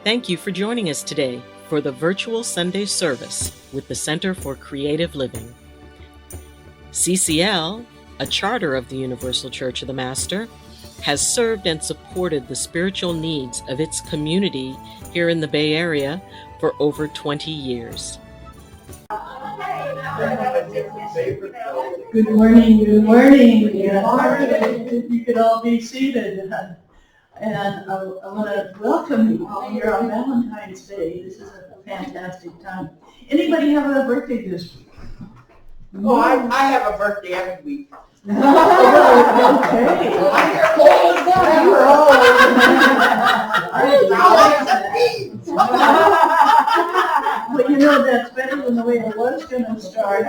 Thank you for joining us today for the virtual Sunday service with the Center for Creative Living. CCL, a charter of the Universal Church of the Master, has served and supported the spiritual needs of its community here in the Bay Area for over 20 years. Good morning, good morning. If you could all be seated. And I want to welcome you all here on Valentine's Day. This is a fantastic time. Anybody have a birthday this week? Oh, I have a birthday every week. Okay. Well, you know, that's better than the way it was going to start.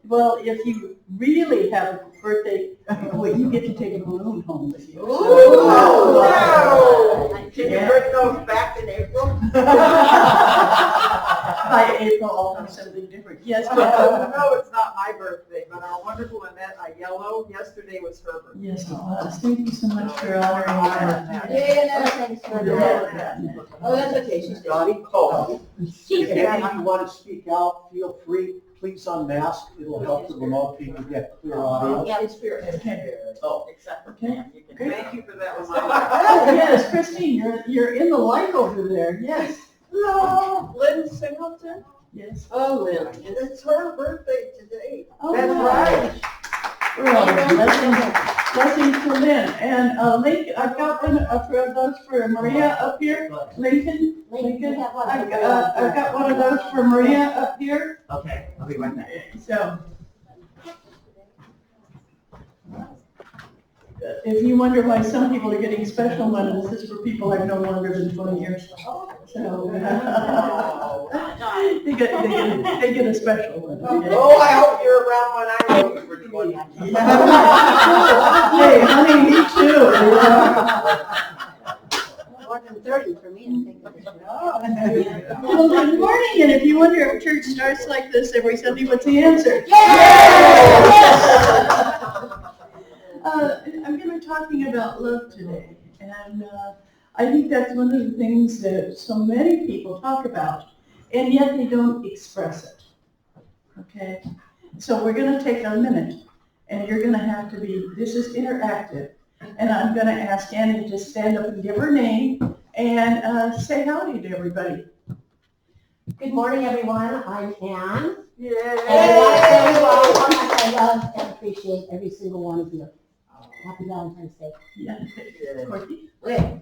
Well, if you really have a birthday, well, you get to take a balloon home with you. Oh, no! Can you bring those back in April? By April, I'll have something different. Yes, No, it's not my birthday, but our wonderful Annette Aiello, yesterday was her birthday. yes, it was. Thank you so much for honoring that. Yeah, thanks for that. Oh, that's okay, she's Dottie Boon. If you want to speak out, feel free. Please unmask. It'll help the remote people get clear audio. Yeah, it's spirit. Oh, except for Pam. You can thank you for that one. Oh, yes, Christine, you're in the light over there. Yes. Hello, Lynn Singleton. Yes. Oh, Lynn, and it's her birthday today. Oh, That's wow. right. Well, blessings to Lynn. And Lincoln, I've got one of those for Maria up here. Lincoln. You have one. I've got one of those for Maria up here. Okay, I'll be right back. So, if you wonder why some people are getting special ones, this is for people I've known longer than 20 years. So, they get a special one. Oh, I hope you're around when I know you for 20 years. Hey, honey, me too. More than 30 for me, I think. Well, good morning, and if you wonder if church starts like this every Sunday, what's the answer? I'm going to be talking about love today, and I think that's one of the things that so many people talk about, and yet they don't express it. Okay? So we're going to take a minute, and you're going to have to be, this is interactive, and I'm going to ask Annie to stand up and give her name and say howdy to everybody. Good morning, everyone. I'm Ann. Yay! And I want to tell you all how much I love and appreciate every single one of you. Happy Valentine's Day. Yeah. Corky? Okay.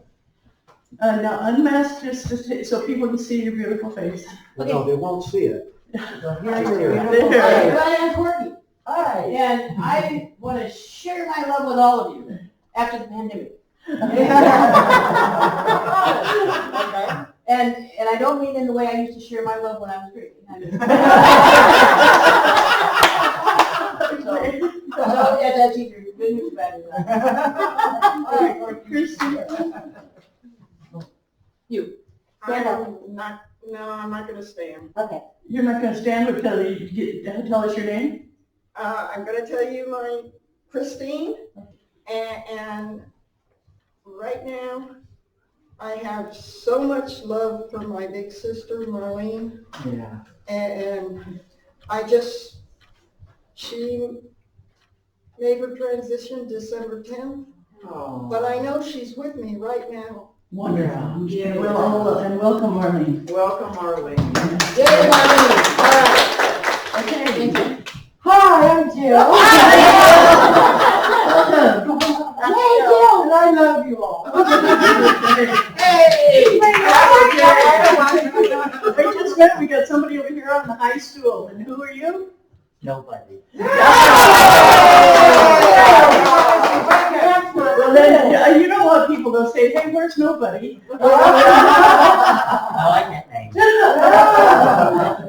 Now unmask just so people can see your beautiful face. Okay. No, they won't see it. Everybody, I'm Courtney. All right, and I want to share my love with all of you after the pandemic. And I don't mean in the way I used to share my love when I was drinking. So yeah, that's either good news or bad news. All right, Christy. You. Stand up. I'm not going to stand. Okay. You're not going to stand until you tell us your name? I'm going to tell you my Christine, and right now I have so much love for my big sister Marlene, Yeah. and she made her transition December 10th, Oh. but I know she's with me right now. Wonderful. Yeah. And welcome, Marlene. Welcome, Marlene. Yay, Marlene. All right. Okay. Hi, I'm Jill. Hey, Jill. And I love you all. Hey! I just met, we got somebody over here on the high stool, and who are you? Nobody. Well, then, you don't want people to say, hey, where's nobody? I like that name.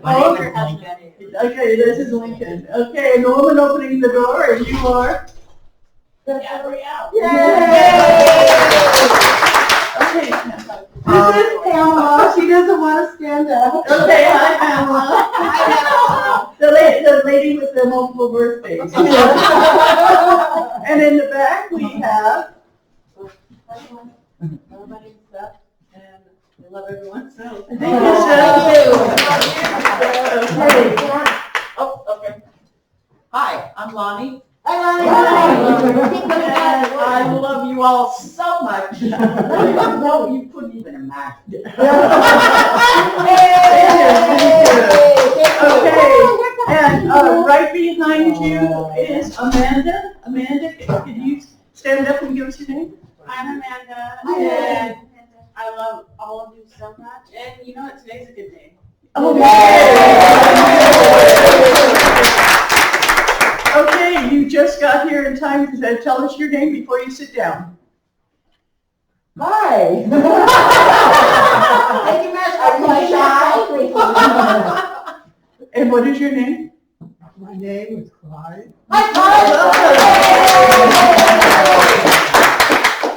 Oh, okay, this is Lincoln. Okay, and the woman opening the door, and you are? Gabrielle. Yay! Okay. This is Pamela. She doesn't want to stand up. Okay, hi, Pamela. The lady with the multiple birthdays. And in the back we have Everybody's up, and I love everyone, so. Thank you, Seth. Okay. Oh, okay. Hi, I'm Lonnie. Hi. And I love you all so much. No, you couldn't even imagine. Okay, and right behind you is Amanda. Amanda, can you stand up and give us your name? I'm Amanda, Hi, and I love all of you so much. And you know what? Today's a good day. Okay, you just got here in time to tell us your name before you sit down. Hi. Thank you, Miss. And what is your name? My name is Clyde.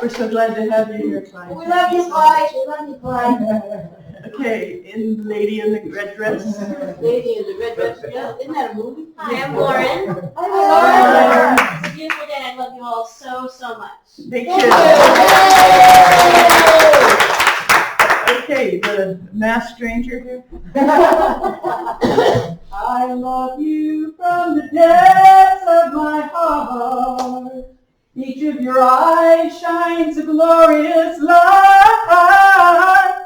We're so glad to have you here, Clyde. We love you, Clyde. We love you, Clyde. Okay, and the lady in the red dress. Lady in the red dress. Yeah, isn't that a movie? Hi, I'm Lauren. Hi. It's a beautiful day. I love you all so, so much. Thank you. Okay, the masked stranger here. I love you from the depths of my heart. Each of your eyes shines a glorious light.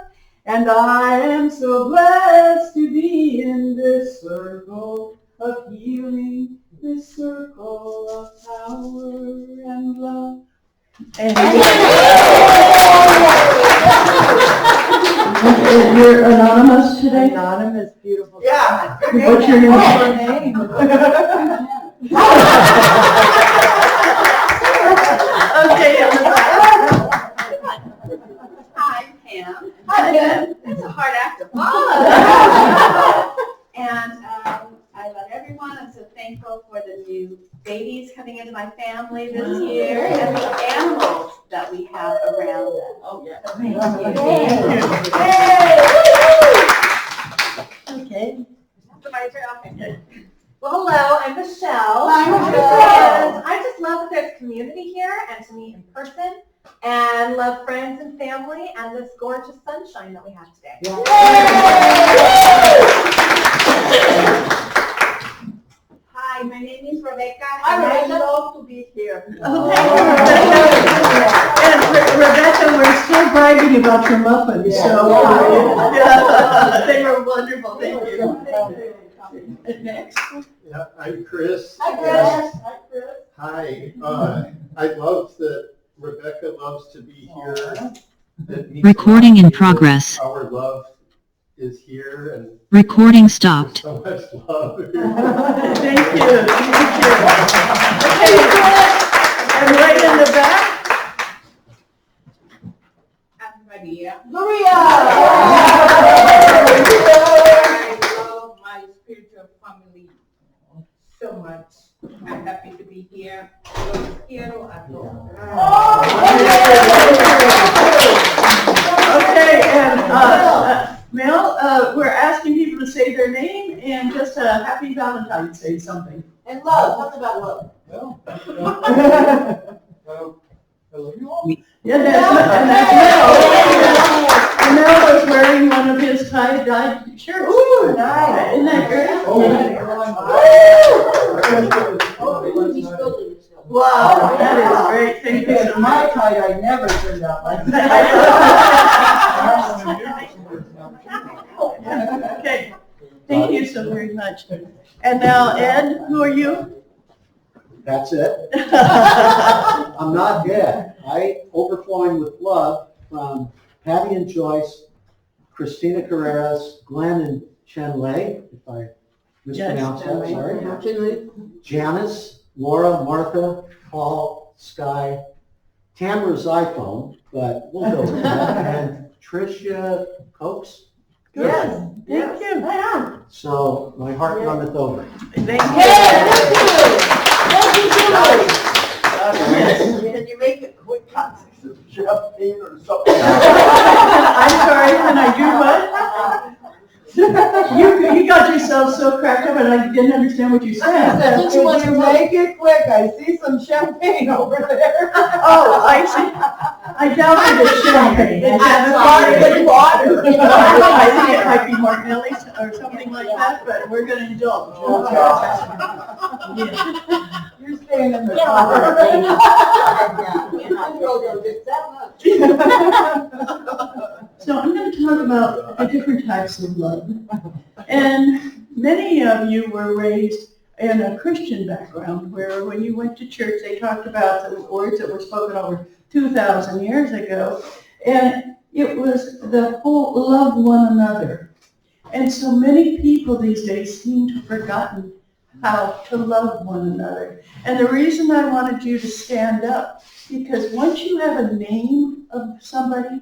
And I am so blessed to be in this circle of healing, this circle of power and love. And you're anonymous today? Anonymous, beautiful. Yeah. What's your name? Okay, I'm Pam. Hi, Pam. It's a hard act to follow. And I love everyone. I'm so thankful for the new babies coming into my family this year and the animals that we have around us. Oh, yeah. Okay. Somebody turn off it. Well, hello, I'm Michelle. Hi, Michelle. And I just love that there's community here and to meet in person and love friends and family and this gorgeous sunshine that we have today. Hi, my name is Rebecca and I love to be here. Oh, and Rebecca, we're still bragging about your muffins, so yeah, they were wonderful. Thank you. Next. Yeah, I'm Chris. Hi, Chris. Hi. I love that Rebecca loves to be here. That means Recording in progress. Our love is here and Recording stopped. so much love here. Thank you. Okay. And right in the back. I'm Maria. Maria. I love my spiritual family so much. I'm happy to be here. Los quiero a todos. Okay, and Mel, we're asking people to say their name and just a happy Valentine's Day something. And love. Talk about love. Well, I love you all. Yeah, that's Mel. And Mel is wearing one of his tie-dye shirts. Ooh, nice. Isn't that great? Wow, that is great. Thank you so My much. tie-dye never turned out like Okay, thank you so very much. And now, Ed, who are you? That's it. I'm not dead. I overflowing with love from Patty and Joyce, Christina Carreras, Glenn and Chen Lei, if I mispronounced that, sorry. Janice, Laura, Martha, Paul, Sky, Tamara's iPhone, but we'll go with that, and Tricia Cokes. Yes, thank you. So my heart runneth over. Thank Can you make it quick? Champagne or something? I'm sorry, can I do what? You got yourself so cracked up and I didn't understand what you said. Could you make it quick? I see some champagne over there. Oh, I see. I doubt it's champagne. It's sparkling water. I think it might be Martinelli's or something like that, but we're gonna indulge. Yeah. You're staying in the Yeah. car. So I'm going to talk about the different types of love. And many of you were raised in a Christian background where when you went to church, they talked about the words that were spoken over 2,000 years ago. And it was the whole love one another. And so many people these days seem to have forgotten how to love one another. And the reason I wanted you to stand up, because once you have a name of somebody,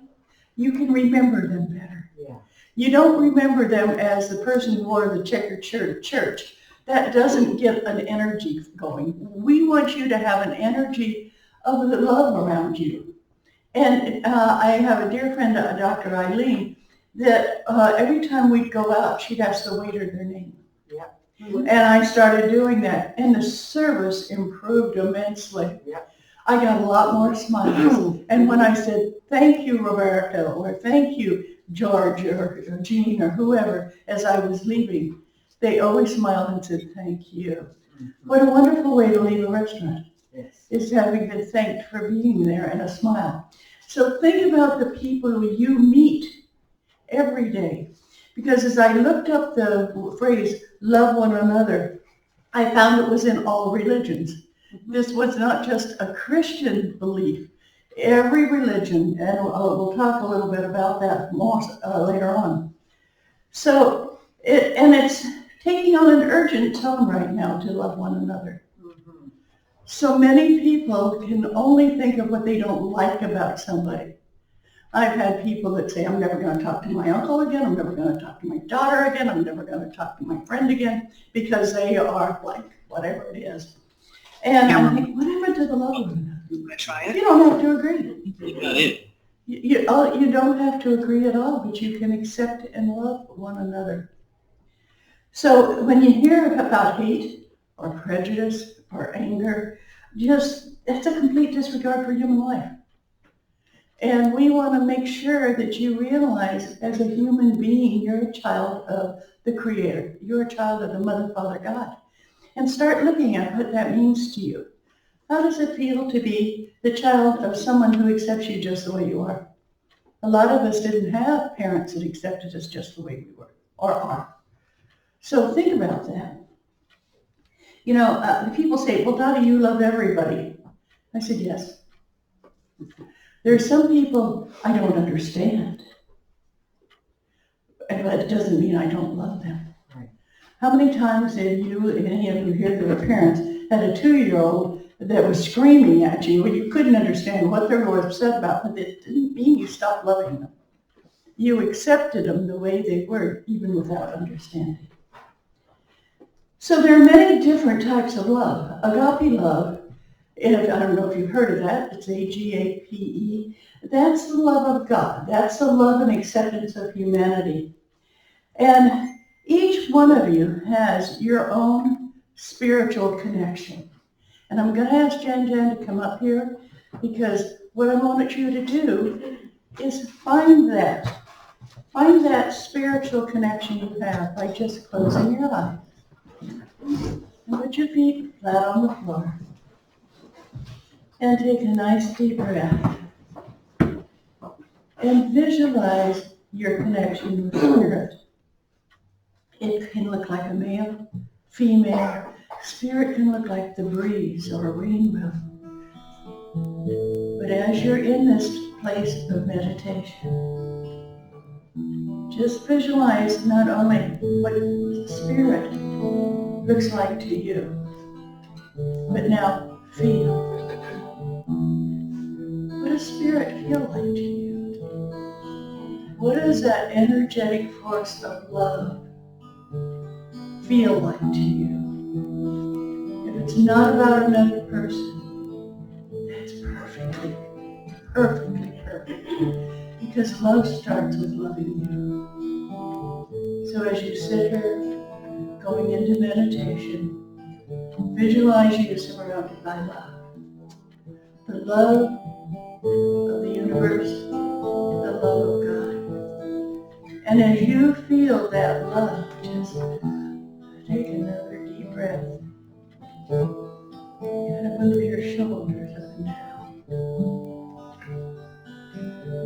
you can remember them better. Yeah. You don't remember them as the person who wore the checkered shirt at church. That doesn't get an energy going. We want you to have an energy of the love around you. And I have a dear friend, Dr. Eileen, that every time we'd go out, she'd ask the waiter their name. Yeah. And I started doing that, and the service improved immensely. Yeah. I got a lot more smiles. And when I said, thank you, Roberta, or thank you, George, or Jean, or whoever, as I was leaving, they always smiled and said, thank you. What a wonderful way to leave a restaurant, is having been thanked for being there and a smile. So think about the people who you meet every day. Because as I looked up the phrase, love one another, I found it was in all religions. This was not just a Christian belief. Every religion, and we'll talk a little bit about that more later on. So, it's taking on an urgent tone right now to love one another. So many people can only think of what they don't like about somebody. I've had people that say, I'm never going to talk to my uncle again, I'm never going to talk to my daughter again, I'm never going to talk to my friend again, because they are like, whatever it is. And I think, what happened to the love of one another? You don't have to agree. You don't have to agree at all, but you can accept and love one another. So when you hear about hate or prejudice or anger, that's a complete disregard for human life. And we want to make sure that you realize as a human being, you're a child of the Creator. You're a child of the Mother, Father, God. And start looking at what that means to you. How does it feel to be the child of someone who accepts you just the way you are? A lot of us didn't have parents that accepted us just the way we were or are. So think about that. You know, people say, well, Dottie, you love everybody. I said, yes. There are some people I don't understand. But it doesn't mean I don't love them. Right. How many times have you, any of you here that are parents, had a 2-year-old that was screaming at you and you couldn't understand what they were upset about, but it didn't mean you stopped loving them. You accepted them the way they were, even without understanding. So there are many different types of love. Agape love, and I don't know if you've heard of that, it's A-G-A-P-E. That's the love of God. That's the love and acceptance of humanity. And each one of you has your own spiritual connection. And I'm going to ask Jan to come up here, because what I want you to do is find that spiritual connection you have by just closing your eyes. And put your feet flat on the floor. And take a nice deep breath. And visualize your connection with Spirit. It can look like a male, female. Spirit can look like the breeze or a rainbow. But as you're in this place of meditation, just visualize not only what Spirit looks like to you, but now feel. What does Spirit feel like to you? What does that energetic force of love feel like to you? If it's not about another person, that's perfect. Because love starts with loving you. So as you sit here, going into meditation, visualize you surrounded by love. The love of the universe, the love of God. And as you feel that love, just take another deep breath. Kind of move your shoulders up and down.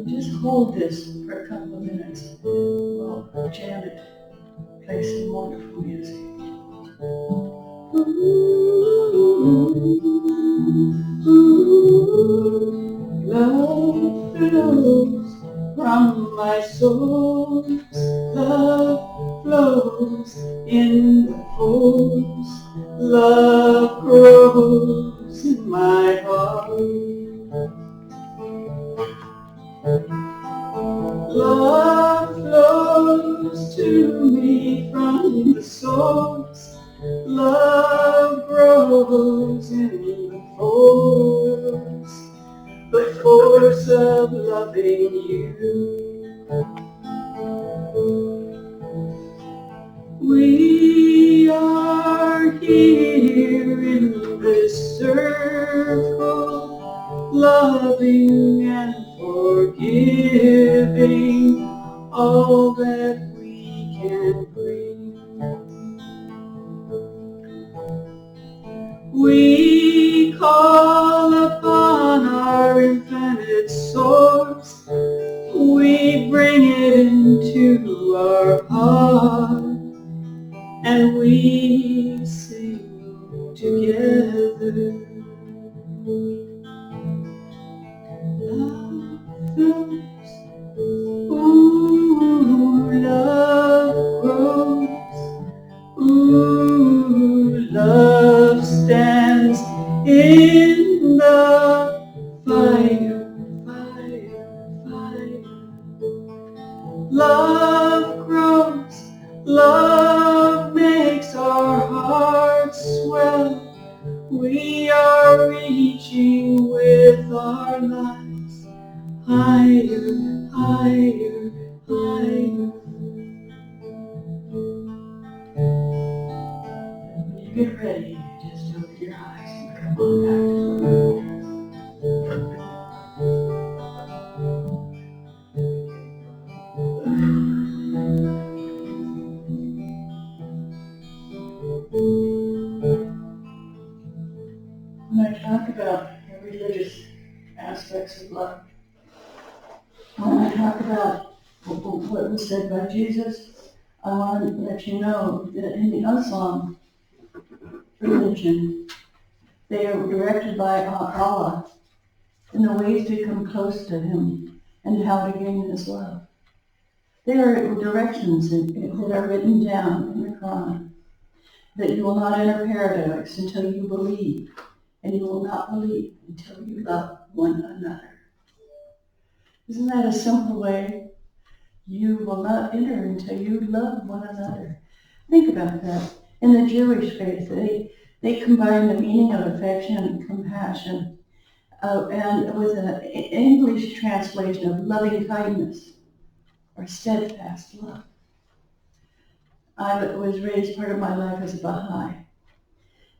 Just hold this for a couple of minutes while Janet plays some wonderful music. Love flows from my soul. Love flows in the force. Love grows in my heart. Love flows to me from the source. Love grows in the force of loving you. We are here in this circle, loving and forgiving all that we can bring. We call upon our infinite source. We bring it into our heart, and we sing together. Love flows, ooh, love grows, ooh, love stands in the fire, fire, fire. Love grows, love makes our hearts swell. We are reaching with our lives higher, higher, higher. When you get ready, just open your eyes and come on back to When I talk about the religious aspects of love, when I talk about what was said by Jesus, I want to let you know that in the Islam religion, they are directed by Allah in the ways to come close to Him and how to gain His love. There are directions that are written down in the Quran that you will not enter paradise until you believe, and you will not believe until you love one another. Isn't that a simple way? You will not enter until you love one another. Think about that. In the Jewish faith, they combine the meaning of affection and compassion and with an English translation of loving kindness or steadfast love. I was raised part of my life as a Baha'i.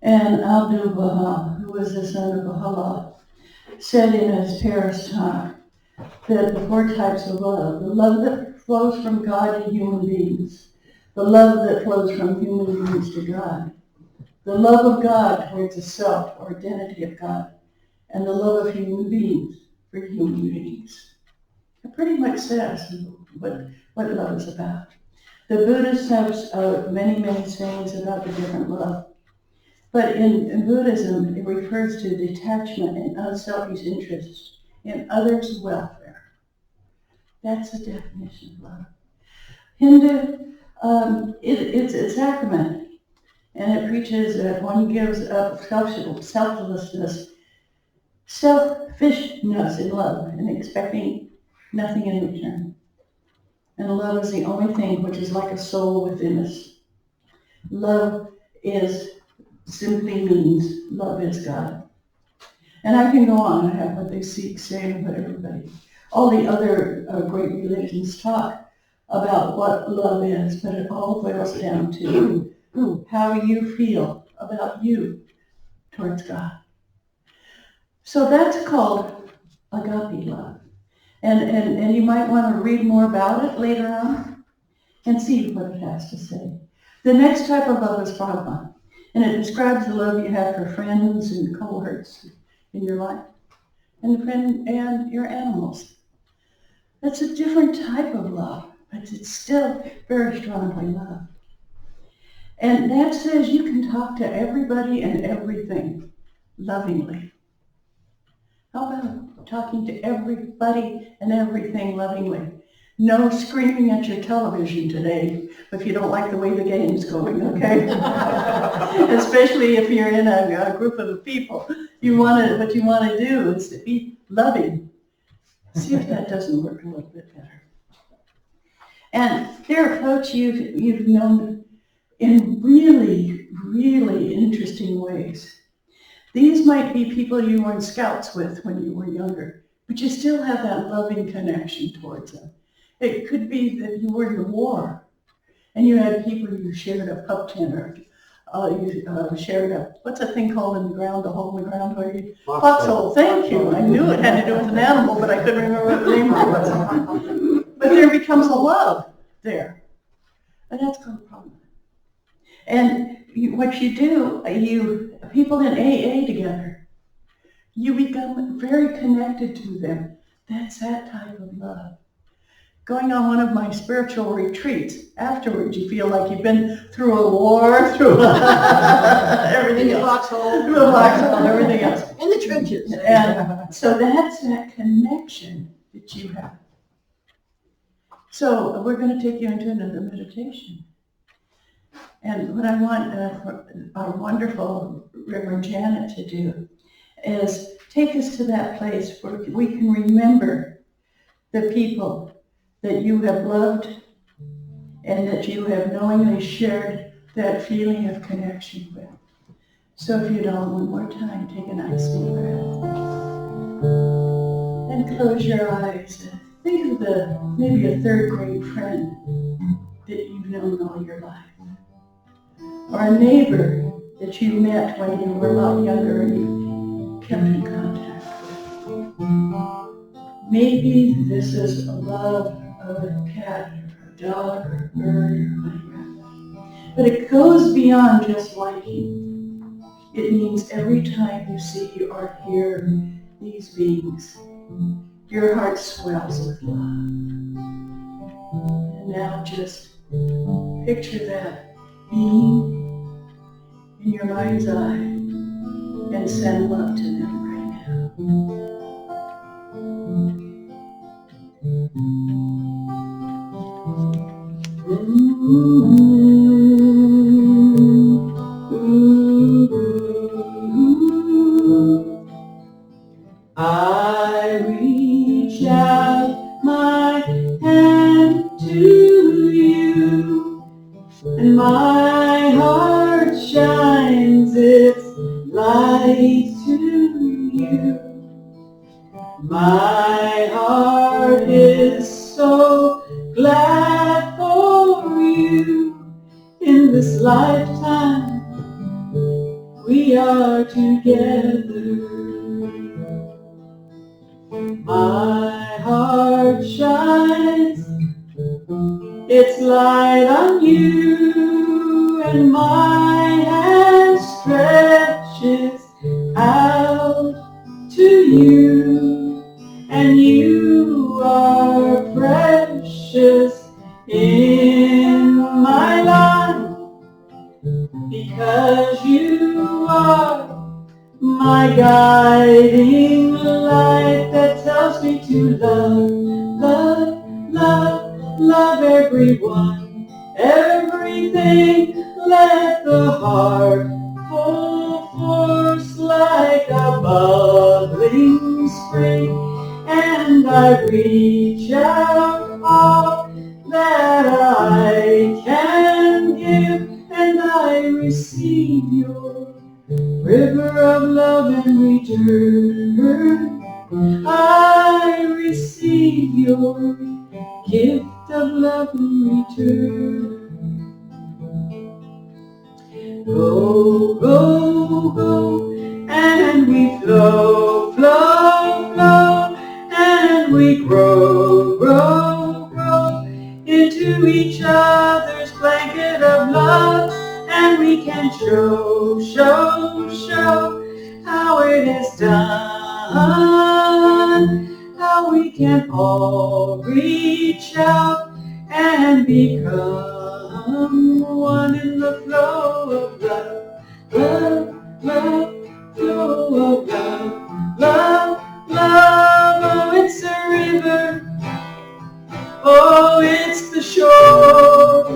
And Abdul Baha, who was the son of Baha'u'llah, said in his Paris talk that the four types of love, the love that flows from God to human beings, the love that flows from human beings to God, the love of God towards the self or identity of God, and the love of human beings for human beings. It pretty much says what love is about. The Buddhists have many, many sayings about the different love. But in Buddhism, it refers to detachment and unselfish interest in others' welfare. That's the definition of love. Hindu, it's a sacrament, and it preaches that one gives up selflessness, selfishness in love, and expecting nothing in return. And love is the only thing which is like a soul within us. Love simply means love is God. And I can go on. I have what they seek, say, and what everybody, all the other great religions talk about what love is, but it all boils down to how you feel about you towards God. So that's called agape love. And you might want to read more about it later on and see what it has to say. The next type of love is pragma, and it describes the love you have for friends and cohorts in your life, and your animals. That's a different type of love, but it's still very strongly love. And that says you can talk to everybody and everything lovingly. How about talking to everybody and everything lovingly? No screaming at your television today if you don't like the way the game's going, okay? Especially if you're in a group of people. What you want to do is to be loving. See if that doesn't work a little bit better. And there are folks you've known in really, really interesting ways. These might be people you were in Scouts with when you were younger, but you still have that loving connection towards them. It could be that you were in the war and you had people you shared a pup tent or you shared what's that thing called in the ground, a hole in the ground where you, foxhole, thank you. I knew it had to do with an animal, but I couldn't remember what the name was. But there becomes a love there, and that's called a problem. And what you do, people in AA together, you become very connected to them. That's that type of love. Going on one of my spiritual retreats, afterwards you feel like you've been through a war, through everything else. Through a foxhole and everything else. In the trenches. And so that's that connection that you have. So we're going to take you into another meditation. And what I want our wonderful Reverend Janet to do is take us to that place where we can remember the people that you have loved and that you have knowingly shared that feeling of connection with. So if you'd all one more time, take a nice deep breath. And close your eyes. Think of maybe a third grade friend that you've known all your life. Or a neighbor that you met when you were a lot younger and you kept in contact with. Maybe this is a love of a cat or a dog or a bird or whatever. But it goes beyond just liking. It means every time you see or hear these beings, your heart swells with love. And now just picture that being in your mind's eye and send love to them right now. I reach out my hand to you, and my heart shines its light to you. My heart is so glad for you. In this lifetime we are together. My heart shines its light on you, and my hand stretches out to you, and you are precious in my life, because you are my guiding light that tells me to love, love, love, love everyone, everything. Let the heart full force like a bubbling spring, and I reach out all that I can give, and I receive your river of love in return. I receive your gift of love in return. Go, go, go, and we flow, flow, flow, and we grow, grow, grow into each other's blanket of love, and we can show, show, show how it is done, how we can all reach out and become one in the flow of love, love, love, flow of love, love, love. Oh, it's a river, oh, it's the shore,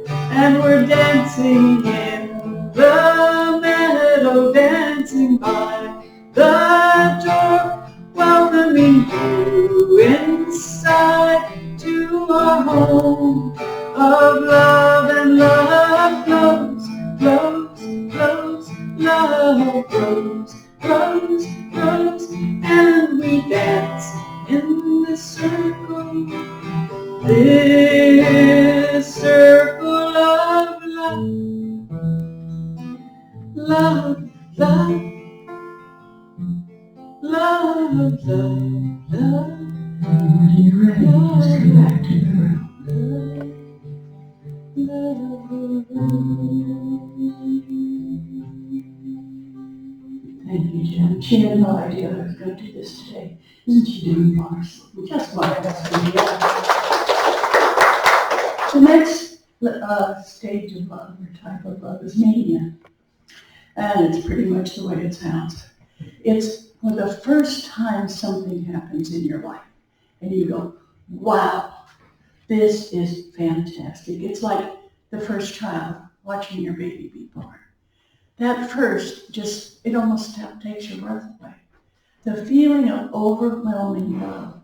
and we're dancing in the meadow, dancing by the door, welcoming you inside to our home of love, and love flows, flows, flows, love flows, flows, flows, and we dance in the circle, this circle of love, love, love, love, love, love. When you're ready, just come back to the room. Thank you, Jen. She had no idea I was going to do this today. Isn't she doing wonderful? Just wonderful. The next stage of love, or type of love, is mania. And it's pretty much the way it sounds. It's for the first time something happens in your life, and you go, wow, this is fantastic. It's like the first child, watching your baby be born. That first, it almost takes your breath away. The feeling of overwhelming love.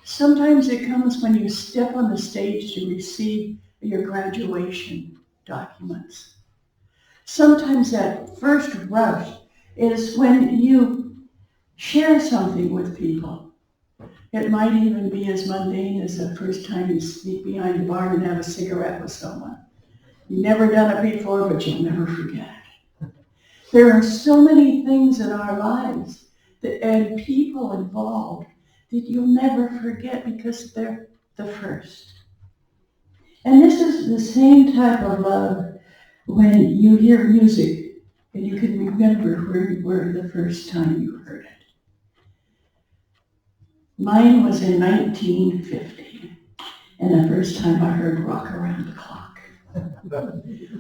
Sometimes it comes when you step on the stage to receive your graduation documents. Sometimes that first rush is when you share something with people. It might even be as mundane as the first time you sneak behind the bar and have a cigarette with someone. You've never done it before, but you'll never forget it. There are so many things in our lives and people involved that you'll never forget because they're the first. And this is the same type of love when you hear music and you can remember where you were the first time you heard it. Mine was in 1950, and the first time I heard Rock Around the Clock.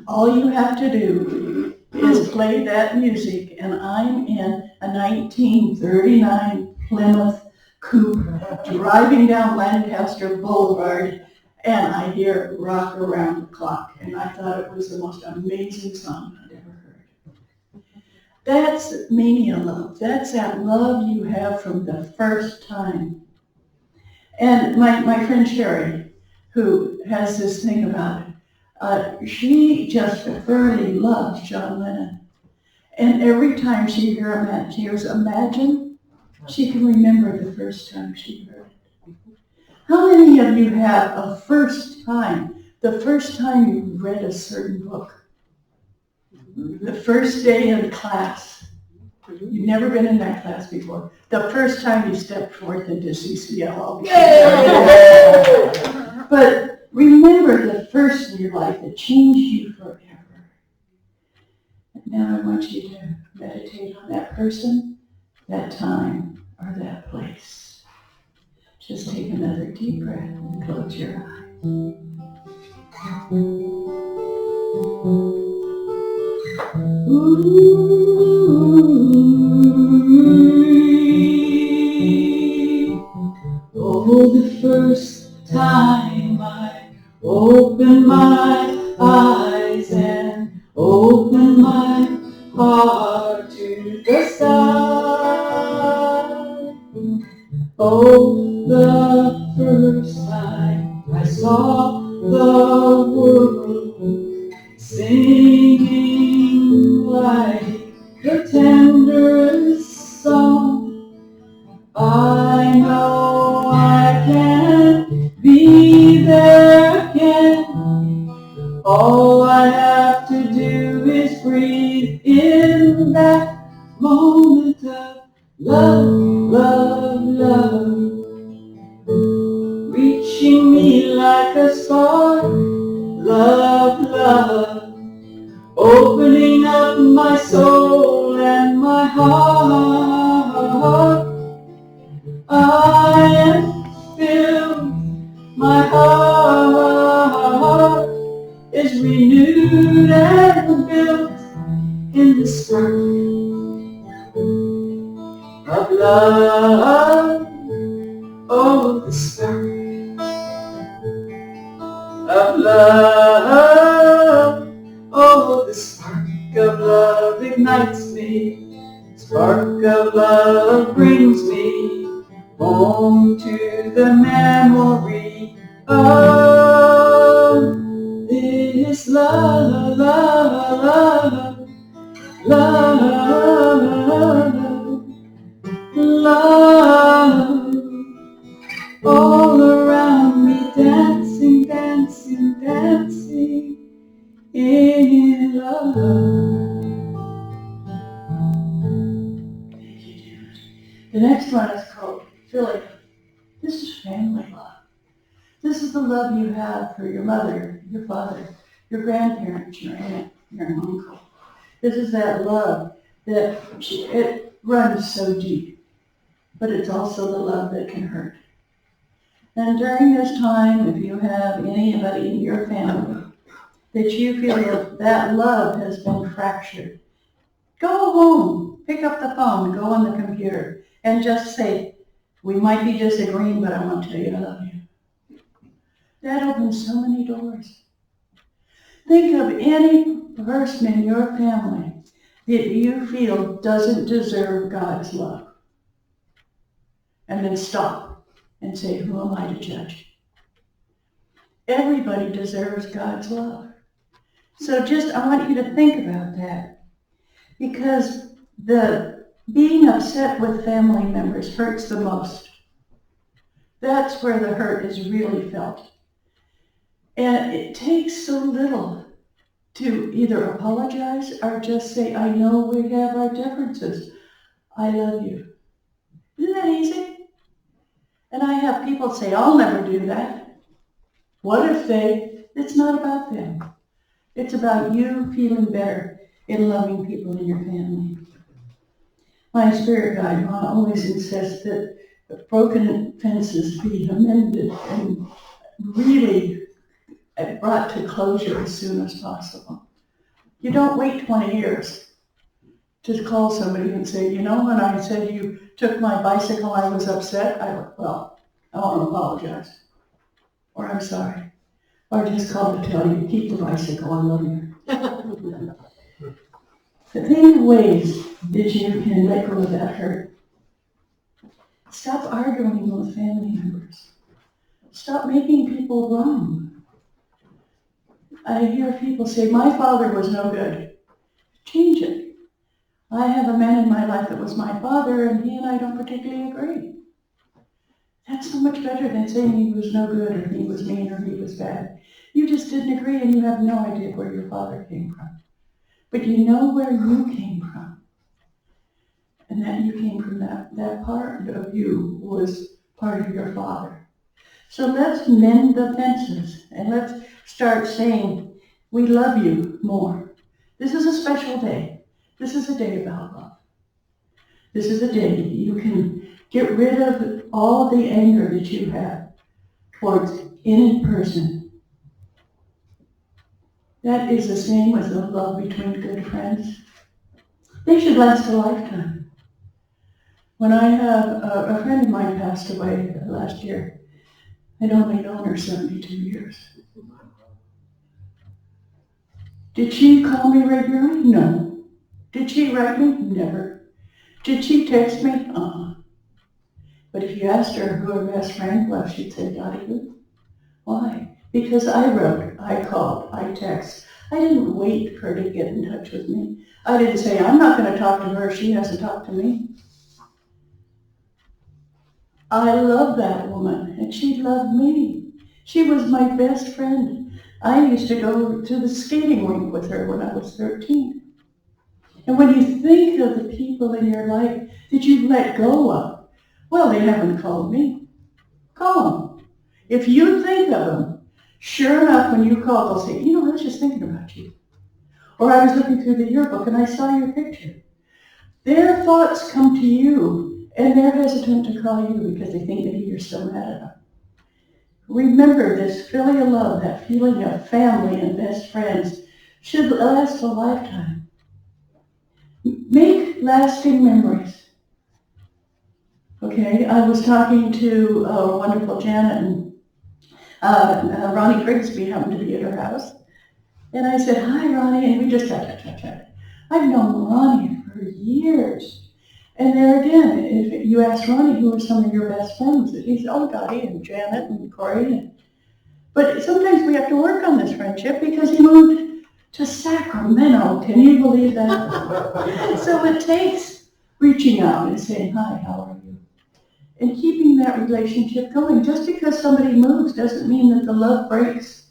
All you have to do is play that music, and I'm in a 1939 Plymouth coupe driving down Lancaster Boulevard, and I hear Rock Around the Clock, and I thought it was the most amazing song I'd ever heard. That's mania love. That's that love you have from the first time. And my friend Sherry, who has this thing about it, she just thoroughly loves John Lennon. And every time she hears Imagine, she can remember the first time she heard it. How many of you have a first time, the first time you read a certain book? The first day in class. You've never been in that class before. The first time you stepped forth into CCLO. But remember the first in your life that changed you forever. And now I want you to meditate on that person, that time, or that place. Just take another deep breath and close your eyes. Oh, the first time I opened my eyes and opened my heart to the sky. Oh, the first time I saw the world singing like the tenderest song. I know I can be there All I have to do is breathe in that moment of love, love, love, reaching me like a spark, love, love, opening up my soul and my heart. I am filled, my heart is renewed and built in the spark of love. Oh, the spark of love. Oh, the spark of love ignites me. Spark of love brings me home to the memory of this love, love, love, love, love, all around me, dancing, dancing, dancing in love. The next one is called Philly. This is family love. This is the love you have for your mother, your father, your grandparents, your aunt, your uncle. This is that love that it runs so deep, but it's also the love that can hurt. And during this time, if you have anybody in your family that you feel that love has been fractured, go home, pick up the phone, go on the computer, and just say, we might be disagreeing, but I want to tell you I love you. That opens so many doors. Think of any person in your family that you feel doesn't deserve God's love. And then stop and say, who am I to judge? Everybody deserves God's love. So I want you to think about that. Because the being upset with family members hurts the most. That's where the hurt is really felt. And it takes so little to either apologize or just say, I know we have our differences. I love you. Isn't that easy? And I have people say, I'll never do that. What if they? It's not about them. It's about you feeling better in loving people in your family. My spirit guide always insists that broken fences be amended and really brought to closure as soon as possible. You don't wait 20 years to call somebody and say, you know, when I said you took my bicycle, I was upset. I want to apologize. Or I'm sorry. Or just call to tell you, keep the bicycle, I love you. Think of ways that you can let go of that hurt. Stop arguing with family members. Stop making people wrong. I hear people say, my father was no good. Change it. I have a man in my life that was my father, and he and I don't particularly agree. That's so much better than saying he was no good, or he was mean, or he was bad. You just didn't agree, and you have no idea where your father came from. But you know where you came from. And that you came from that part of you was part of your father. So let's mend the fences, and let's start saying, we love you more. This is a special day. This is a day about love. This is a day you can get rid of all the anger that you have towards any person. That is the same as the love between good friends. They should last a lifetime. When I have a friend of mine passed away last year, I'd only known her 72 years. Did she call me regularly? No. Did she write me? Never. Did she text me? But if you asked her who her best friend was, she'd say Doti Boon. Why? Because I wrote, I called, I texted. I didn't wait for her to get in touch with me. I didn't say, I'm not going to talk to her, she hasn't talked to me. I love that woman, and she loved me. She was my best friend. I used to go to the skating rink with her when I was 13. And when you think of the people in your life that you've let go of, well, they haven't called me. Call them. If you think of them, sure enough, when you call, they'll say, I was just thinking about you. Or I was looking through the yearbook and I saw your picture. Their thoughts come to you and they're hesitant to call you because they think maybe you're still mad at them. Remember, this filial love, that feeling of family and best friends, should last a lifetime. Make lasting memories. Okay, I was talking to wonderful Janet, and Ronnie Grigsby happened to be at her house. And I said, hi, Ronnie, and we just chat. I've known Ronnie for years. And there again, if you ask Ronnie who are some of your best friends, he said, oh, Dottie and Janet and Corey. But sometimes we have to work on this friendship because he moved to Sacramento. Can you believe that? So it takes reaching out and saying, hi, how are you? And keeping that relationship going. Just because somebody moves doesn't mean that the love breaks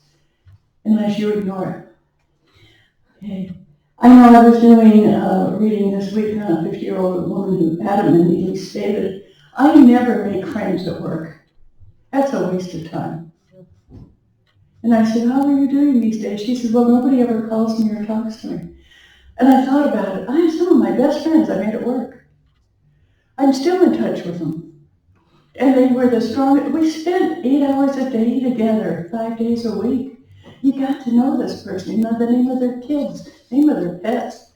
unless you ignore it. Okay. I know I was doing reading this week on a 50-year-old woman who adamantly stated, I never make friends at work. That's a waste of time. And I said, how are you doing these days? She said, well, nobody ever calls me or talks to me. And I thought about it. I have some of my best friends I made at work. I'm still in touch with them. And they were the strongest. We spent 8 hours a day together, 5 days a week. You got to know this person. You know the name of their kids, name of their pets,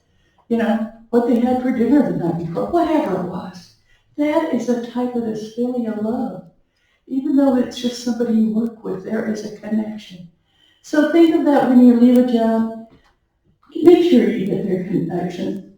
what they had for dinner the night before, whatever it was. That is a type of this filial love. Even though it's just somebody you work with, there is a connection. So think of that when you leave a job. Make sure you get their connection,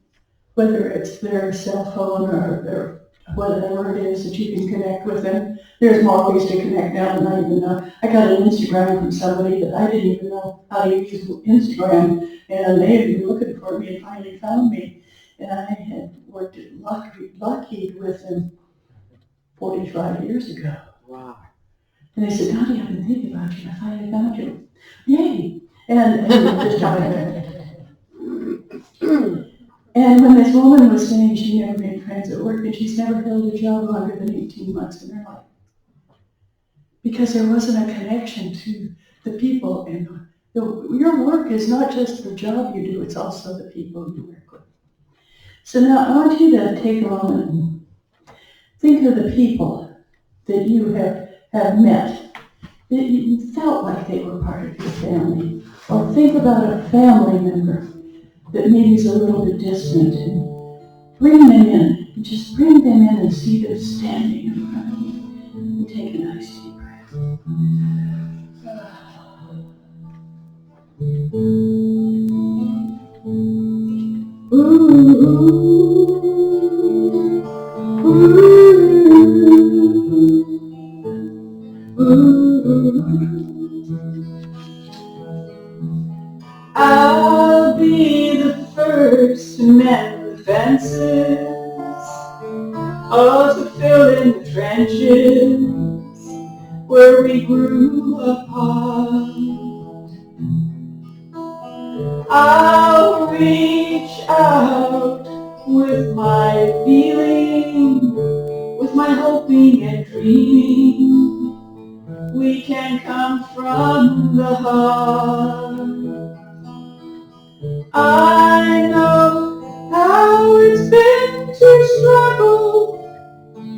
whether it's their cell phone or their whatever it is that you can connect with them. There's more ways to connect now than I even know. I got an Instagram from somebody that I didn't even know how to use Instagram, and they were looking for me and finally found me. And I had worked at Lockheed with them 45 years ago. Wow. And they said, Dottie, I've been thinking about you. I finally found you. Yay! And just And when this woman was saying she never made friends at work and she's never held a job longer than 18 months in her life. Because there wasn't a connection to the people. And your work is not just the job you do, it's also the people you work with. So now I want you to take a moment and think of the people that you have met, that you felt like they were part of your family. Or think about a family member that maybe is a little bit distant, and bring them in. And just bring them in and see them standing in front of you. And take a nice deep breath. I'll be the first to mend the fences, or to fill in the trenches where we grew apart. I'll reach out with my feeling, with my hoping and dreaming. We can come from the heart. I know how it's been to struggle,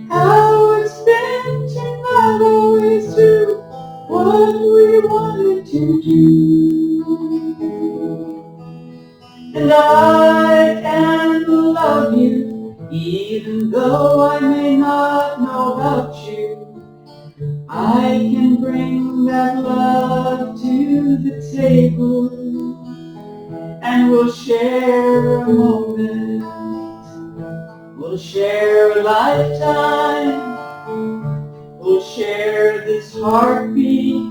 how it's been to not always do what we wanted to do. And I can love you even though I may not know about you. I can bring that love to the table, and we'll share a moment, we'll share a lifetime, we'll share this heartbeat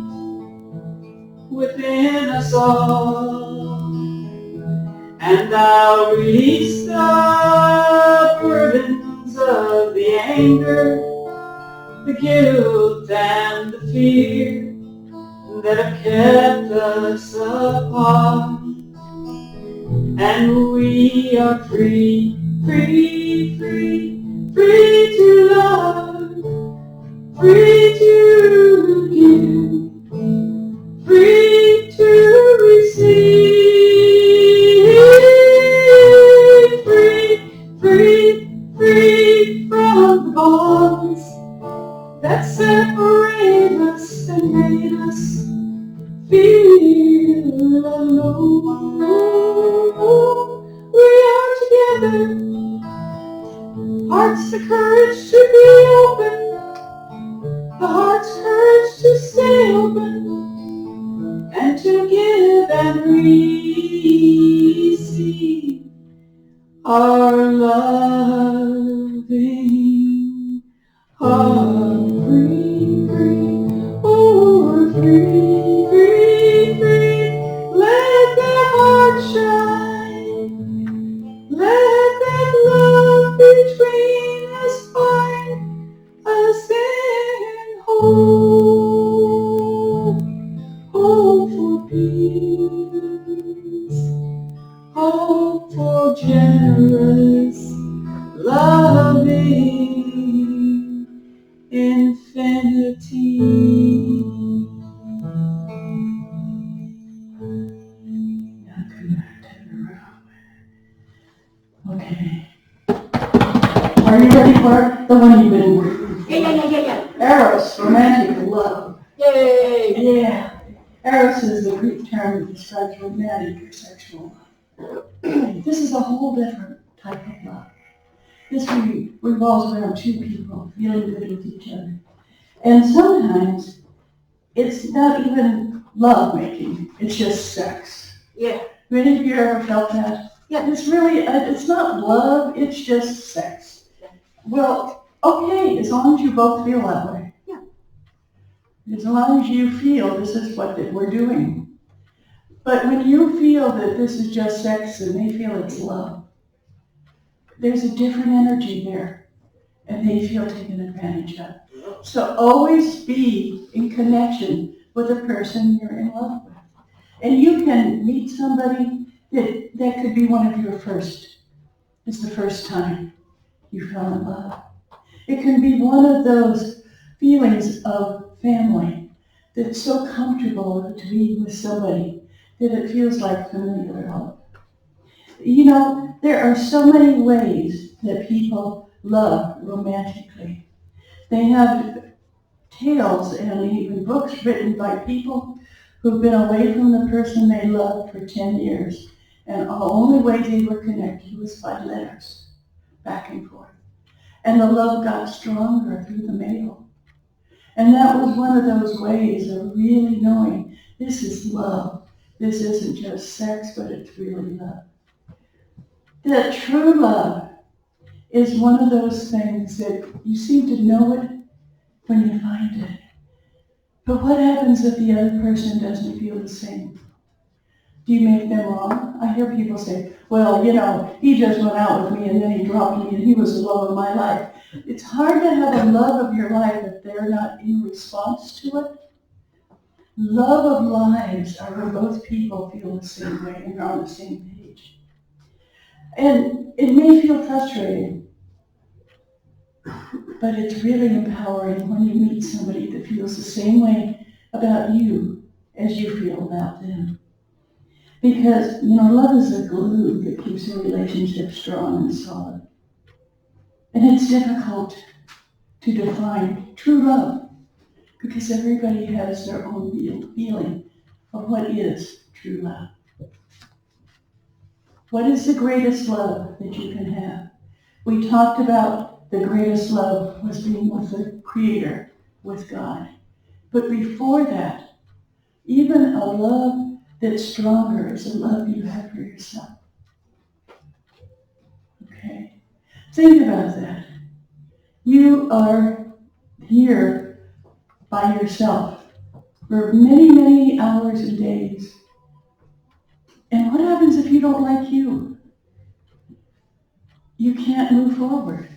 within us all. And I'll release the burdens of the anger, the guilt and the fear, that have kept us apart. And we are free, free, free, free to love, free to give, free to receive, free, free, free from the bonds that separate us and made us feel alone. We are together, hearts the courage to be open, the heart's courage to stay open, and to give and receive our loving heart. Free, free, oh, free, free, free. Let that heart shine. Let that love between us find us in hope. Hope for peace. Hope for generous, loving infinity. Okay. Are you ready for the one you've been working? Yeah. Eros, romantic love. Yay! Yeah. Eros is the Greek term that describes romantic or sexual love. This is a whole different type of love. This revolves around two people feeling good with each other. And sometimes it's not even love making, it's just sex. Yeah. Really, have you ever felt that? Yeah. It's really, it's not love, it's just sex. Yeah. Well, okay, as long as you both feel that way. Yeah. As long as you feel this is what we're doing. But when you feel that this is just sex and they feel it's love, there's a different energy there and they feel taken advantage of. So always be in connection with the person you're in love with. And you can meet somebody that could be one of your first. It's the first time you fell in love. It can be one of those feelings of family that's so comfortable to be with somebody that it feels like familiar love. You know, there are so many ways that people love romantically. They have tales and even books written by people who've been away from the person they loved for 10 years. And the only way they were connected was by letters, back and forth. And the love got stronger through the mail. And that was one of those ways of really knowing this is love. This isn't just sex, but it's really love. That true love is one of those things that you seem to know it when you find it. But what happens if the other person doesn't feel the same? Do you make them wrong? I hear people say, well, you know, he just went out with me and then he dropped me and he was the love of my life. It's hard to have a love of your life if they're not in response to it. Love of lives are where both people feel the same way and are on the same page. And it may feel frustrating, but it's really empowering when you meet somebody that feels the same way about you as you feel about them. Because, you know, love is the glue that keeps a relationship strong and solid. And it's difficult to define true love because everybody has their own feeling of what is true love. What is the greatest love that you can have? We talked about the greatest love was being with the Creator, with God. But before that, even a love that's stronger is a love you have for yourself. Okay? Think about that. You are here by yourself for many, many hours and days. And what happens if you don't like you? You can't move forward.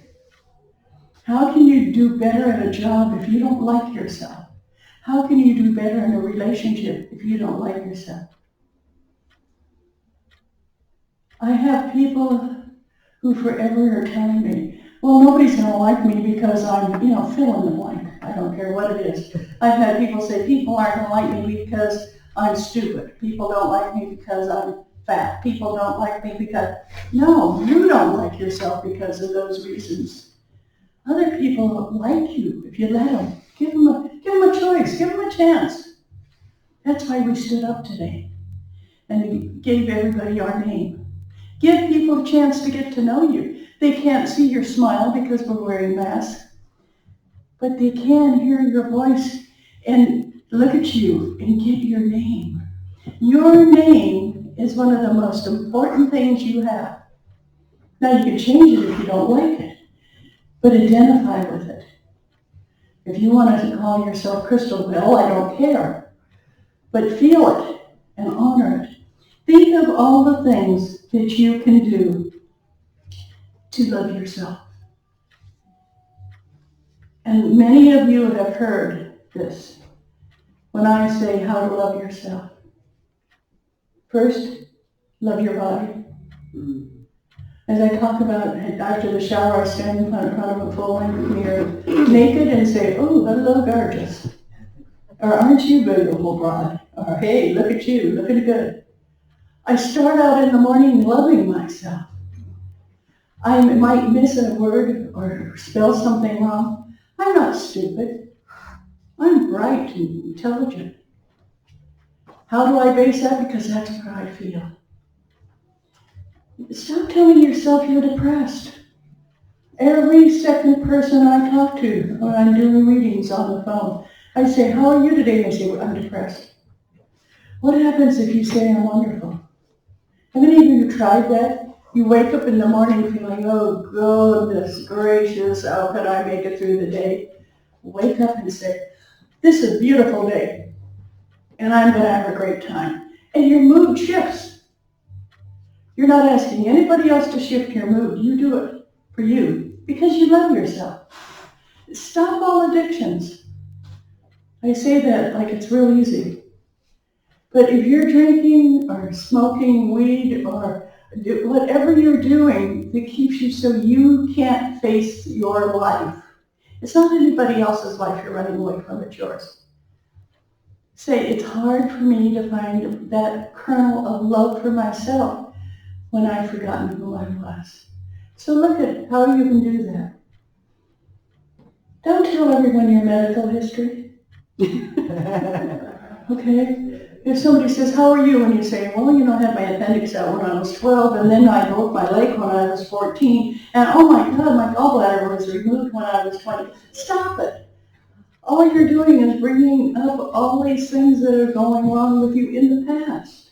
How can you do better at a job if you don't like yourself? How can you do better in a relationship if you don't like yourself? I have people who forever are telling me, well, nobody's going to like me because I'm, fill in the blank. I don't care what it is. I've had people say, people aren't going to like me because I'm stupid. People don't like me because I'm fat. People don't like me because... No, you don't like yourself because of those reasons. Other people like you if you let them. Give them a choice. Give them a chance. That's why we stood up today and gave everybody our name. Give people a chance to get to know you. They can't see your smile because we're wearing masks, but they can hear your voice and look at you and get your name. Your name is one of the most important things you have. Now you can change it if you don't like it, but identify with it. If you want to call yourself Crystal, well, I don't care, but feel it and honor it. Think of all the things that you can do to love yourself. And many of you have heard this when I say how to love yourself. First, love your body. As I talk about, after the shower, I stand in front of a full-length mirror, naked, and say, oh, hello, gorgeous. Or aren't you beautiful, bride? Or hey, look at you, looking good. I start out in the morning loving myself. I might miss a word or spell something wrong. I'm not stupid. I'm bright and intelligent. How do I base that? Because that's what I feel. Stop telling yourself you're depressed. Every second person I talk to when I'm doing readings on the phone, I say, how are you today? And they say, well, I'm depressed. What happens if you say I'm wonderful? Have any of you tried that? You wake up in the morning feeling, oh goodness gracious, how can I make it through the day? Wake up and say, this is a beautiful day, and I'm going to have a great time. And your mood shifts. You're not asking anybody else to shift your mood. You do it for you because you love yourself. Stop all addictions. I say that like it's real easy. But if you're drinking or smoking weed or whatever you're doing that keeps you so you can't face your life, it's not anybody else's life you're running away from, it's yours. Say, it's hard for me to find that kernel of love for myself when I've forgotten who I was. So look at how you can do that. Don't tell everyone your medical history. Okay? If somebody says, how are you? And you say, well, I had my appendix out when I was 12, and then I broke my leg when I was 14, and oh my God, my gallbladder was removed when I was 20. Stop it. All you're doing is bringing up all these things that are going wrong with you in the past.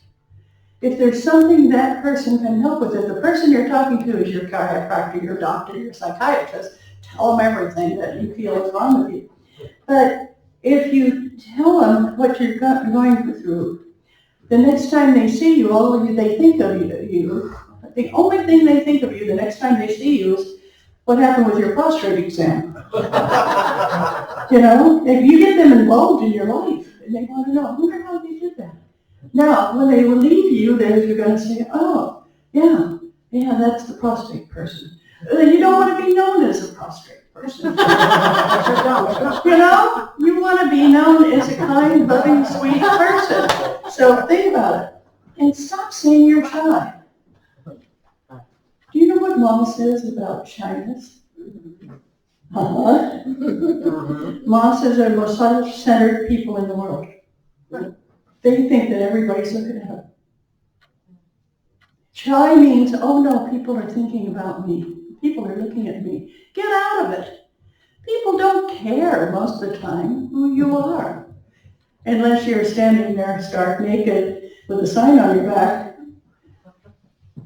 If there's something that person can help with it, the person you're talking to is your chiropractor, your doctor, your psychiatrist. Tell them everything that you feel is wrong with you. But if you tell them what you're going through, the next time they see you, all they think of you, the only thing they think of you the next time they see you is what happened with your prostate exam. If you get them involved in your life, and they want to know, I wonder how they did that. Now, when they leave you, then you're going to say, oh, yeah, that's the prostate person. You don't want to be known as a prostate person. You want to be known as a kind, loving, sweet person. So think about it. And stop saying you're shy. Do you know what Mom says about shyness? Mom says they're the most self-centered people in the world. They think that everybody's looking at them. Shy means, oh no, people are thinking about me. People are looking at me. Get out of it. People don't care most of the time who you are. Unless you're standing there stark naked with a sign on your back.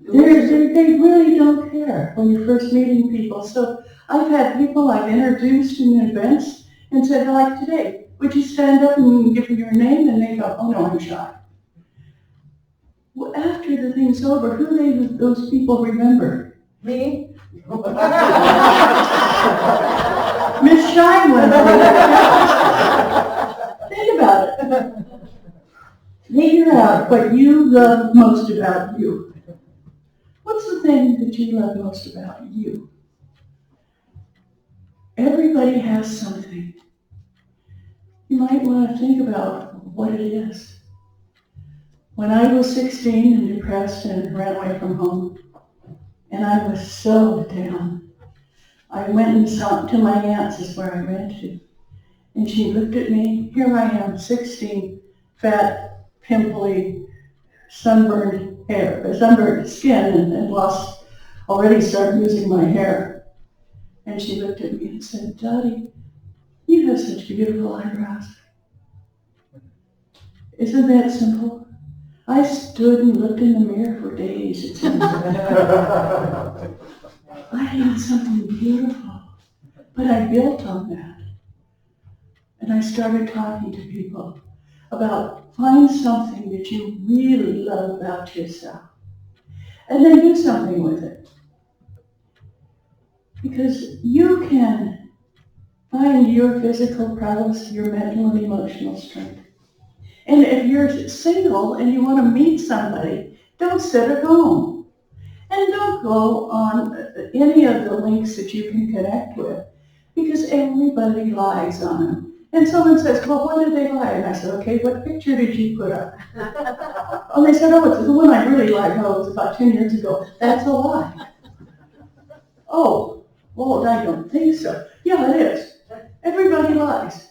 They really don't care when you're first meeting people. So I've had people I've introduced in events and said, like today, would you stand up and give me your name? And they go, oh no, I'm shy. Well, after the thing's over, who do those people remember? Me? Miss Shy one. They Figure out what you love most about you. What's the thing that you love most about you? Everybody has something. You might want to think about what it is. When I was 16 and depressed and ran away from home, and I was so down, I went and saw to my aunt's is where I ran to. And she looked at me. Here I am, 16, fat, pimply, sunburned skin, and already started losing my hair. And she looked at me and said, "Dottie, you have such beautiful eyebrows." Isn't that simple? I stood and looked in the mirror for days, it seems. I had something beautiful, but I built on that. And I started talking to people about find something that you really love about yourself, and then do something with it. Because you can find your physical prowess, your mental and emotional strength. And if you're single and you want to meet somebody, don't sit at home. And don't go on any of the links that you can connect with, because everybody lies on them. And someone says, "Well, what did they lie?" And I said, "Okay, what picture did you put up?" And they said, "Oh, it's the one I really liked. Oh, it was about 10 years ago." That's a lie. Oh, well, I don't think so. Yeah, it is. Everybody lies.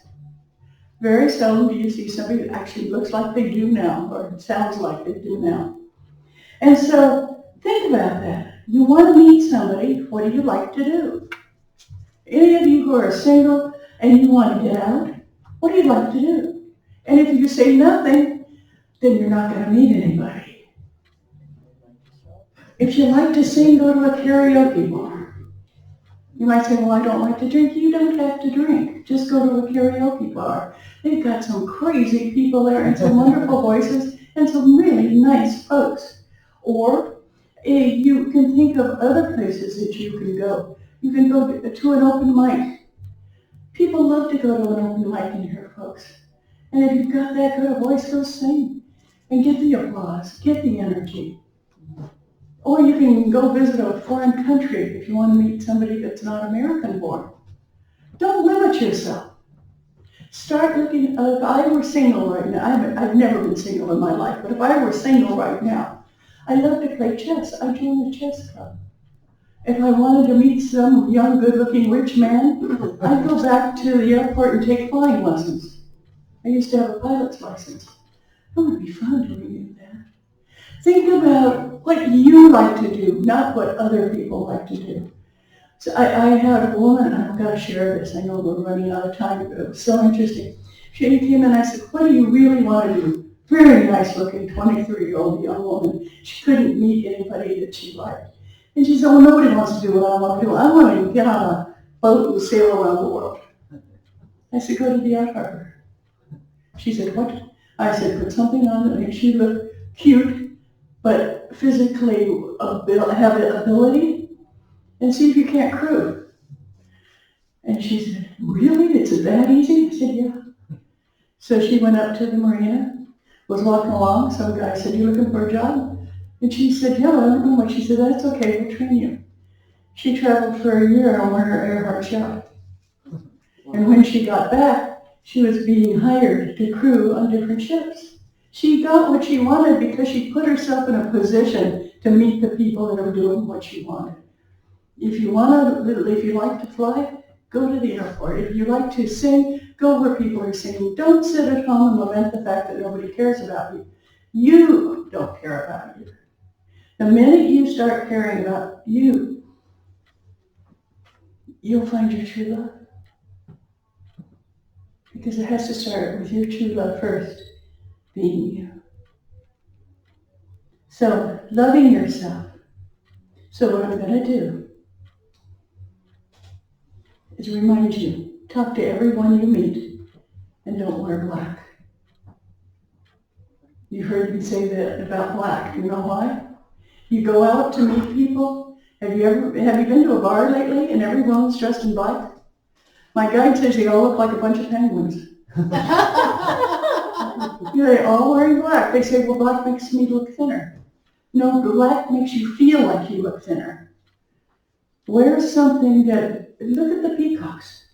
Very seldom do you see somebody that actually looks like they do now, or sounds like they do now. And so, think about that. You want to meet somebody, what do you like to do? Any of you who are single and you want to get out, what do you like to do? And if you say nothing, then you're not going to meet anybody. If you like to sing, go to a karaoke bar. You might say, "Well, I don't like to drink." You don't have to drink. Just go to a karaoke bar. They've got some crazy people there and some wonderful voices and some really nice folks. Or you can think of other places that you can go. You can go to an open mic. People love to go to an open mic and hear folks. And if you've got that good a voice, go sing and get the applause, get the energy. Or you can go visit a foreign country if you want to meet somebody that's not American born. Don't limit yourself. Start looking, if I were single right now, I've never been single in my life, but if I were single right now, I love to play chess. I join a chess club. If I wanted to meet some young, good-looking, rich man, I'd go back to the airport and take flying lessons. I used to have a pilot's license. It would be fun to renew that. Think about what you like to do, not what other people like to do. So I had a woman, I've got to share this, I know we're running out of time, but it was so interesting. She came in and I said, "What do you really want to do?" Very nice looking 23-year-old young woman. She couldn't meet anybody that she liked. And she said, "Well, nobody wants to do what I want to do. I want to get on a boat and sail around the world." I said, "Go to the Art Harbor." She said, "What?" I said, "Put something on that makes you look cute, but physically have the ability, and see if you can't crew." And she said, "Really? It's that easy?" I said, "Yeah." So she went up to the marina, was walking along. Some guy said, "You looking for a job?" And she said, "Yeah, I don't know what." She said, "That's okay, we'll train you." She traveled for a year on her Earhart yacht. And when she got back, she was being hired to crew on different ships. She got what she wanted because she put herself in a position to meet the people that are doing what she wanted. If you like to fly, go to the airport. If you like to sing, go where people are singing. Don't sit at home and lament the fact that nobody cares about you. You don't care about you. The minute you start caring about you, you'll find your true love. Because it has to start with your true love first, being you. So, loving yourself. So what I'm going to do is remind you, talk to everyone you meet, and don't wear black. You heard me say that about black. You know why? You go out to meet people. Have you been to a bar lately and everyone's dressed in black? My guide says they all look like a bunch of penguins. They're all wearing black. They say, well, black makes me look thinner. No, black makes you feel like you look thinner. Wear something that, look at the peacocks.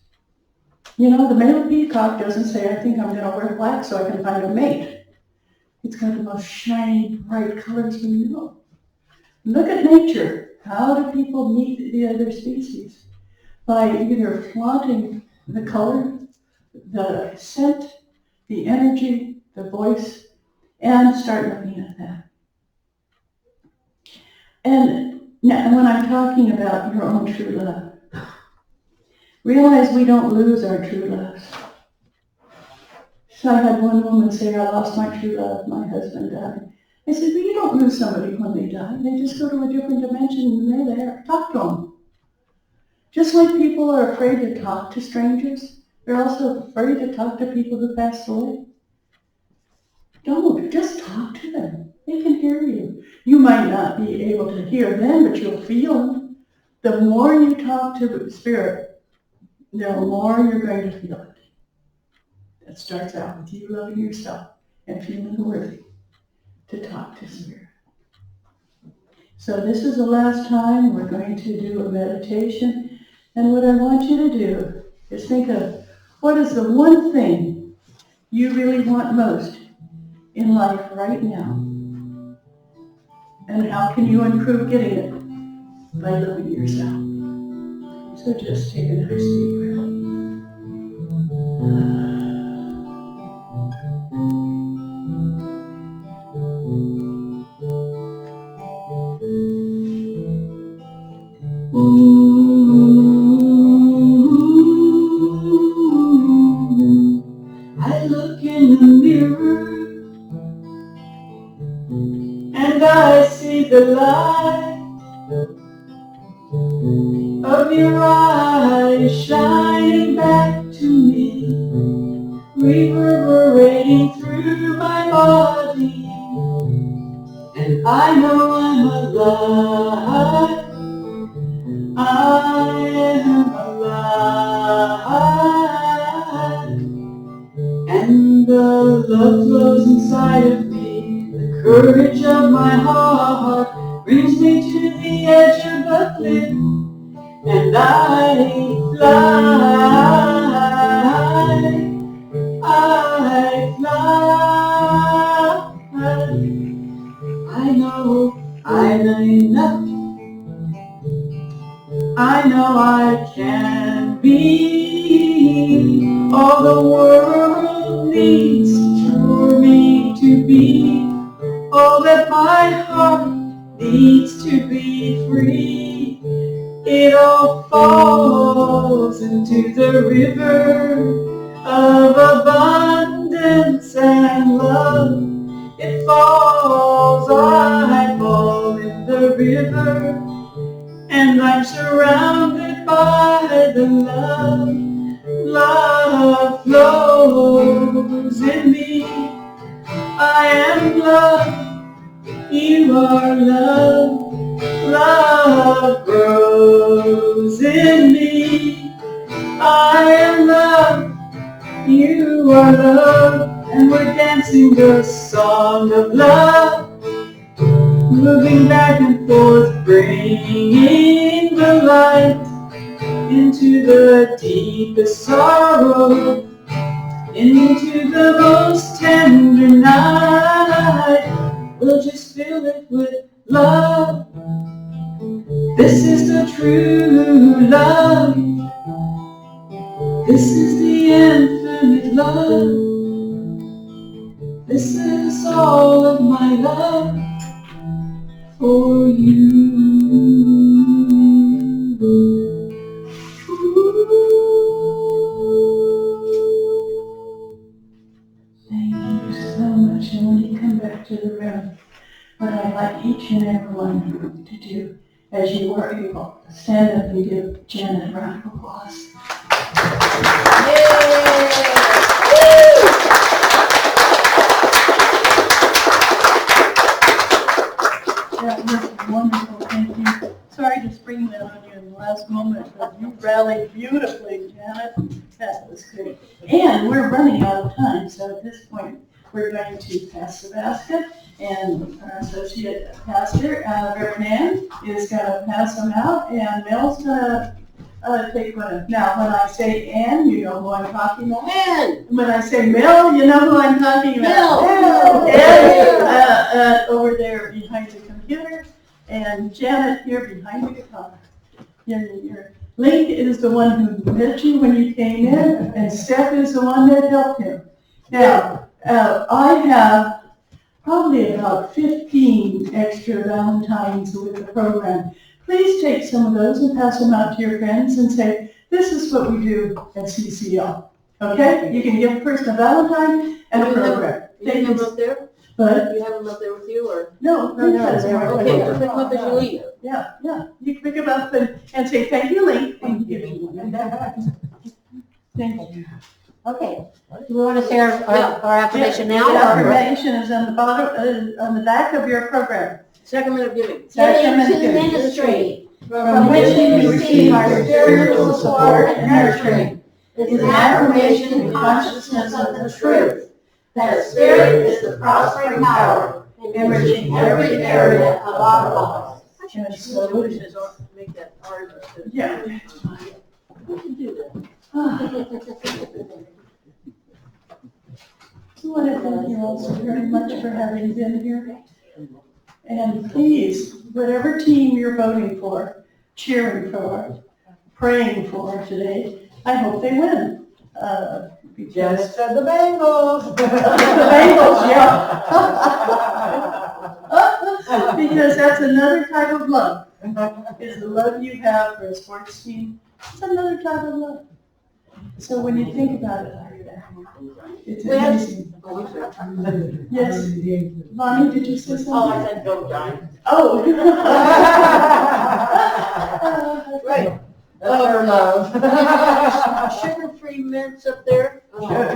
You know, the male peacock doesn't say, I think I'm going to wear black so I can find a mate. It's got the most shiny, bright colors we know. Look at nature. How do people meet the other species? By either flaunting the color, the scent, the energy, the voice, and start looking at that. And now, when I'm talking about your own true love, realize we don't lose our true loves. So I had one woman say, I lost my true love, my husband died. I said, well, you don't lose somebody when they die. They just go to a different dimension and they're there. Talk to them. Just like people are afraid to talk to strangers, they're also afraid to talk to people who passed away. Don't, just talk to them. They can hear you. You might not be able to hear them, but you'll feel them. The more you talk to the spirit, the more you're going to feel it. That starts out with you loving yourself and feeling worthy to talk to spirit. So this is the last time we're going to do a meditation. And what I want you to do is think of what is the one thing you really want most in life right now. And how can you improve getting it? By loving yourself. So just take a nice deep breath. I look in the mirror and I see the light of your eyes shining back to me, reverberating through my body, and I know I'm alive. I am alive, and the love flows inside of me. The courage of my heart brings me to the edge of the cliff, and I fly. I fly. I know I'm enough. I know I can be all the world needs for me to be, all that my heart needs to be free. It all falls into the river of abundance and love. It falls, I fall in the river, and I'm surrounded by the love. Love flows in me. I am love. You are love. Love grows in me. I am love. You are love. And we're dancing the song of love, moving back and forth, bringing the light into the deepest sorrow, into the most tender night. We'll just fill it with love. This is the true love. This is the infinite love. This is all of my love for you. Thank you so much. And when you come back to the room, what I'd like each and every one to do, as you are able, stand up and give Janet a round of applause. That was wonderful, thank you. Sorry to spring that on you in the last moment, but you rallied beautifully, Janet. That was great. And we're running out of time, so at this point, we're going to pass the basket, and our associate pastor, Reverend Ann, is going to pass them out, and Mel's going to take one. Now, when I say Ann, you know who I'm talking about. Ann! When I say Mel, you know who I'm talking about. Mel! Ann, over there behind the computer, and Janet here behind the guitar. Your Link is the one who met you when you came in, and Steph is the one that helped him. Now, I have probably about 15 extra Valentines with the program. Please take some of those and pass them out to your friends and say, this is what we do at CCL. Okay? You can give a person a Valentine and a program. You have them up there? But, You have them up there with you, or? no, No, that's they're right. Okay, just pick them up as you leave. Yeah, yeah. You can pick them up and say, thank you, Link. And give you one. Thank you. Okay, do we want to say our affirmation now? The or- affirmation is on the bottom, on the back of your program. Sacrament of giving. Giving to the ministry, From which you receive our spiritual support and nurturing, is an affirmation and consciousness of the truth that Spirit is the prospering power, enriching every area of our lives. And so it is, make that ours. Yeah. We can do that. I want to thank you all so very much for having been here. And please, whatever team you're voting for, cheering for, praying for today, I hope they win. Because said the Bengals. the Bengals, yeah. Because that's another type of love. Is the love you have for a sports team. It's another type of love. So when you think about it, it's amazing. Yes. Bonnie, did you say something? Oh, I said go, John. Oh. Right. That's our love. Sugar-free mints up there.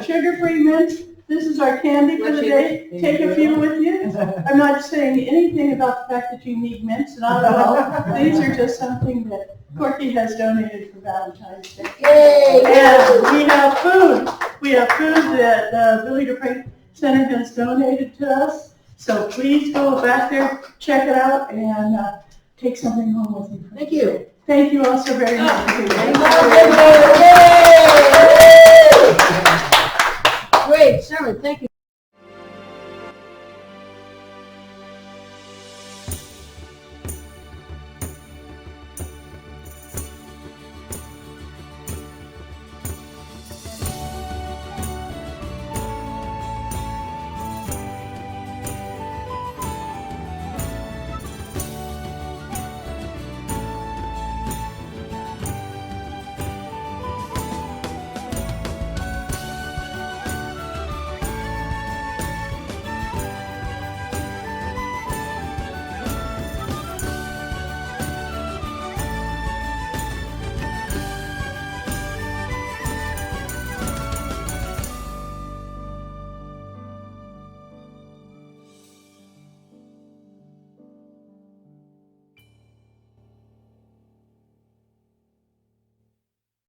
Sugar-free mints, this is our candy for the day. Take a few with you. I'm not saying anything about the fact that you need mints, not at all. These are just something that Corky has donated for Valentine's Day. Yay! And we have food. We have food that the Billy DeFrank Center has donated to us. So please go back there, check it out, and take something home with you. Thank you. Thank you all so very much. Great sermon, thank you.